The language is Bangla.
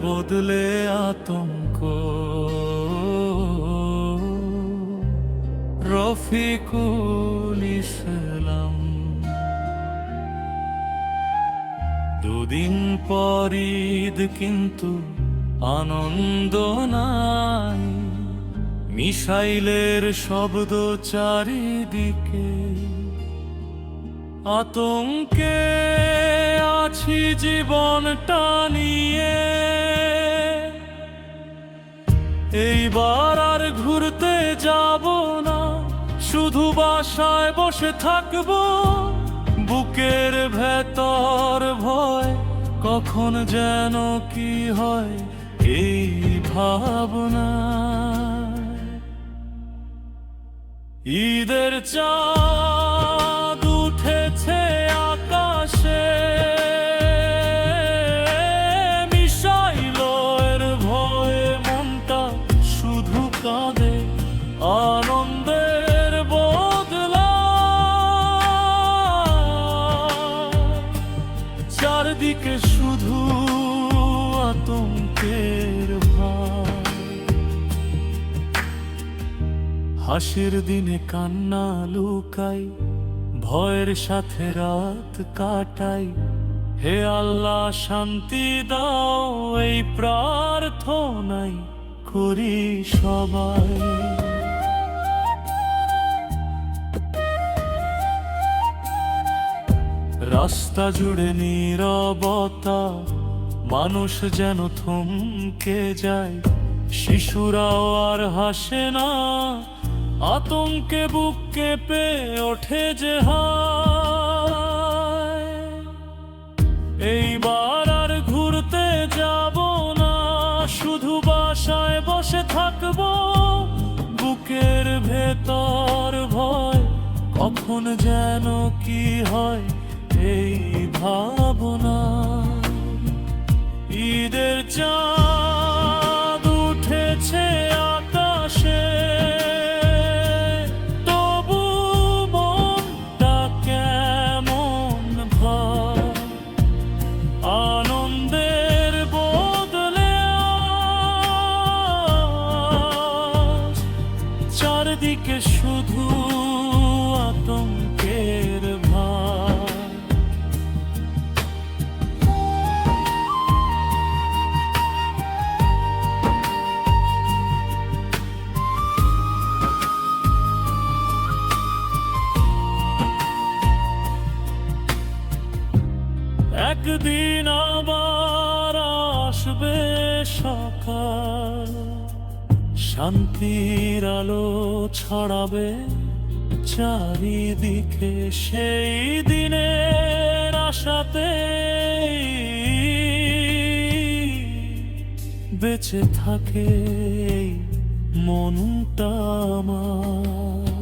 বদলে আতঙ্ক। রফিকুল ইসলাম। দুদিন পর ঈদ কিন্তু আনন্দ নাই, মিসাইলের শব্দ চারিদিকে, আতঙ্কে আছি জীবনটা নিয়ে। এইবার আর ঘুরতে যাব না, শুধু বাসায় বসে থাকবো। বুকের ভেতর ভয়, কখন যেন কি হয় এই ভাবনা। ঈদের চাঁদ উঠেছে আকাশে, মিসাইলের ভয়ে মনটা শুধু কাঁদে। আনন্দের বদলা চারদিকে শুধু আতঙ্কের ভাব। হাসির দিনে কান্না লুকাই, ভয়ের সাথে রাত কাটাই। হে আল্লাহ শান্তি দাও, এই প্রার্থনাই করি সবাই। রাস্তা জুড়ে নীরবতা, মানুষ যেন থমকে যায়। শিশুরাও আর হাসে না, আতঙ্কে বুক কেঁপে ওঠে যে হায়। এইবার আর ঘুরতে যাব না, শুধু বাসায় বসে থাকবো। বুকের ভেতর ভয়, কখন যেন কি হয় এই ভাবনা। ঈদের চাঁদ উঠেছে আকাশে, তবু মনটা কেমন ভার। আনন্দের বদলে আজ চারদিকে শুধু আতঙ্কের ভার। একদিন আবার আসবে সকাল, শান্তির আলো ছড়াবে চারিদিকে। সেই দিনের আশাতে বেঁচে থাকে মনটা আমার।